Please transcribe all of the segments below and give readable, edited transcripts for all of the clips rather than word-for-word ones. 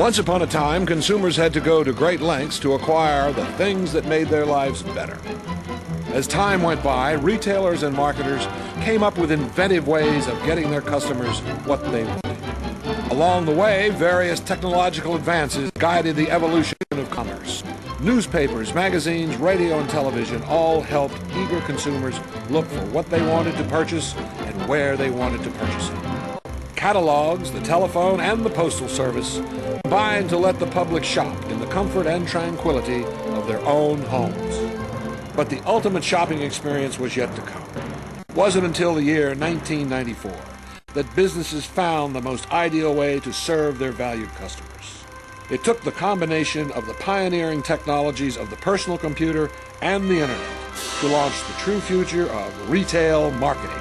Once upon a time, consumers had to go to great lengths to acquire the things that made their lives better. As time went by, retailers and marketers came up with inventive ways of getting their customers what they wanted. Along the way, various technological advances guided the evolution of commerce. Newspapers, magazines, radio, and television all helped eager consumers look for what they wanted to purchase and where they wanted to purchase it. Catalogs, the telephone, and the postal service combined to let the public shop in the comfort and tranquility of their own homes. But the ultimate shopping experience was yet to come. It wasn't until the year 1994 that businesses found the most ideal way to serve their valued customers. It took the combination of the pioneering technologies of the personal computer and the internet to launch the true future of retail marketing.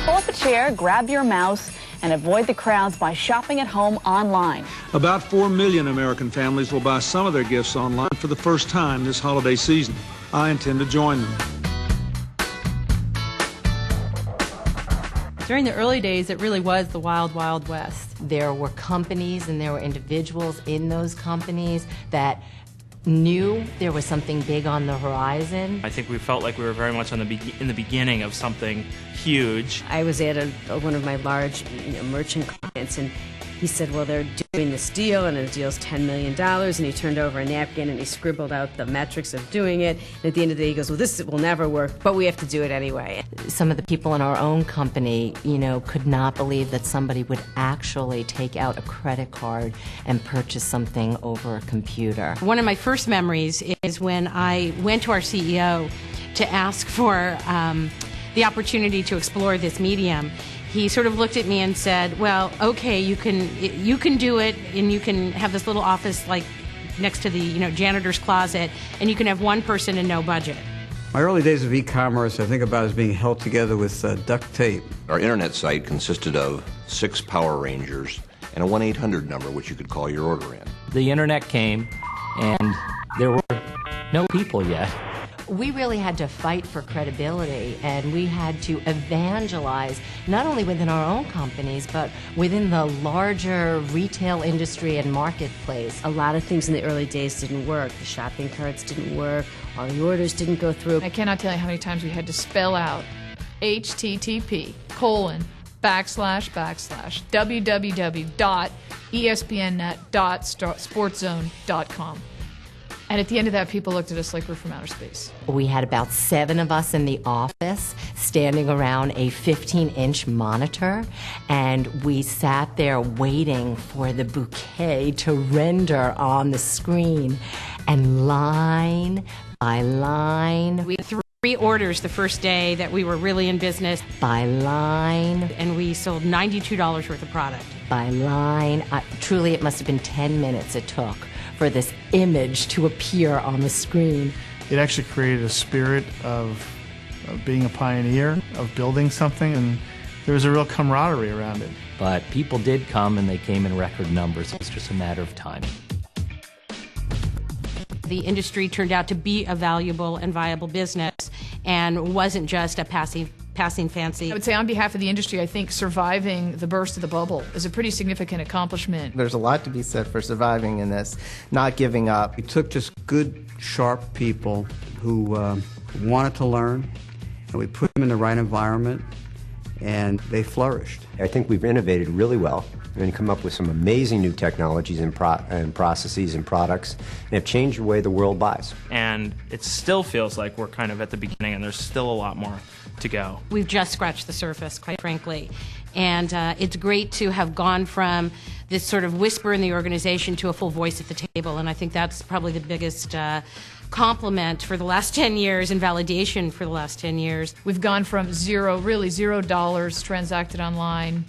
Pull up a chair, grab your mouse, and avoid the crowds by shopping at home online. About 4 million American families will buy some of their gifts online for the first time this holiday season. I intend to join them. During the early days, it really was the wild, wild west. There were companies and there were individuals in those companies that knew there was something big on the horizon. I think we felt like we were very much in the beginning of something huge. I was at one of my large merchant clients, and he said, well, they're doing this deal, and the deal's $10 million, and he turned over a napkin and he scribbled out the metrics of doing it, and at the end of the day he goes, well, this will never work, but we have to do it anyway. Some of the people in our own company, could not believe that somebody would actually take out a credit card and purchase something over a computer. One of my first memories is when I went to our CEO to ask for the opportunity to explore this medium. He sort of looked at me and said, well, okay, you can do it, and you can have this little office like next to the janitor's closet, and you can have one person and no budget. My early days of e-commerce I think about as being held together with duct tape. Our internet site consisted of 6 Power Rangers and a 1-800 number which you could call your order in. The internet came, and there were no people yet. We really had to fight for credibility, and we had to evangelize not only within our own companies, but within the larger retail industry and marketplace. A lot of things in the early days didn't work. The shopping carts didn't work, all the orders didn't go through. I cannot tell you how many times we had to spell out http://www.espnnet.sportzone.com. And at the end of that, people looked at us like we're from outer space. We had about 7 of us in the office standing around a 15-inch monitor, and we sat there waiting for the bouquet to render on the screen. And line by line, We had 3 orders the first day that we were really in business. by line, And we sold $92 worth of product. by line. Truly, it must have been 10 minutes it took for this image to appear on the screen. It actually created a spirit of being a pioneer, of building something, and there was a real camaraderie around it. But people did come, and they came in record numbers. It was just a matter of time. The industry turned out to be a valuable and viable business and wasn't just a passing fancy. I would say on behalf of the industry, I think surviving the burst of the bubble is a pretty significant accomplishment. There's a lot to be said for surviving in this, not giving up. We took just good, sharp people who wanted to learn, and we put them in the right environment, and they flourished. I think we've innovated really well and come up with some amazing new technologies and processes and products, and have changed the way the world buys. And it still feels like we're kind of at the beginning, and there's still a lot more to go. We've just scratched the surface, quite frankly. And it's great to have gone from this sort of whisper in the organization to a full voice at the table. And I think that's probably the biggest compliment for the last 10 years and validation for the last 10 years. We've gone from $0 transacted online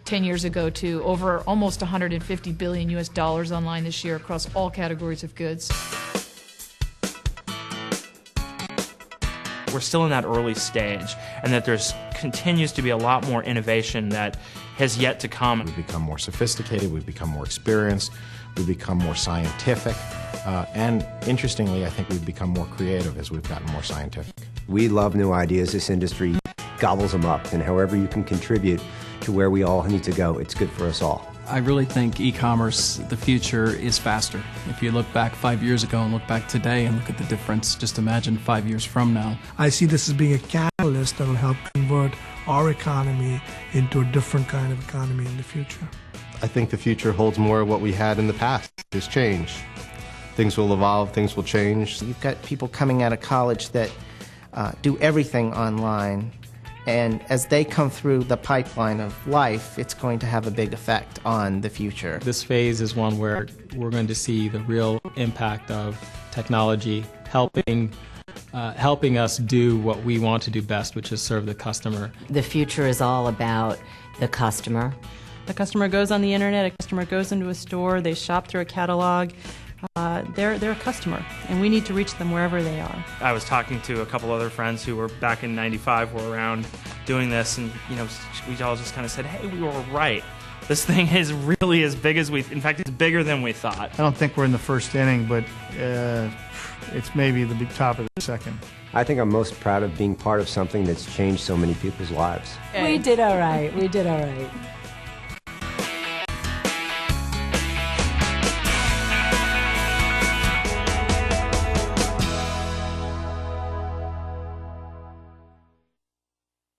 10 years ago to over almost $150 billion US online this year across all categories of goods. We're still in that early stage, and that there's continues to be a lot more innovation that has yet to come. We've become more sophisticated, we've become more experienced, we've become more scientific, and interestingly, I think we've become more creative as we've gotten more scientific. We love new ideas. This industry gobbles them up, and however you can contribute to where we all need to go, it's good for us all. I really think e-commerce, the future is faster. If you look back 5 years ago and look back today and look at the difference, just imagine 5 years from now. I see this as being a catalyst that will help convert our economy into a different kind of economy in the future. I think the future holds more of what we had in the past. There's change. Things will evolve, things will change. You've got people coming out of college that do everything online. And as they come through the pipeline of life, it's going to have a big effect on the future. This phase is one where we're going to see the real impact of technology helping us do what we want to do best, which is serve the customer. The future is all about the customer. The customer goes on the internet, a customer goes into a store, they shop through a catalog. They're a customer, and we need to reach them wherever they are. I was talking to a couple other friends who were back in '95 were around doing this, and we all just kind of said, hey, we were right. This thing is really as big as in fact, it's bigger than we thought. I don't think we're in the first inning, but it's maybe the top of the second. I think I'm most proud of being part of something that's changed so many people's lives. We did all right. We did all right.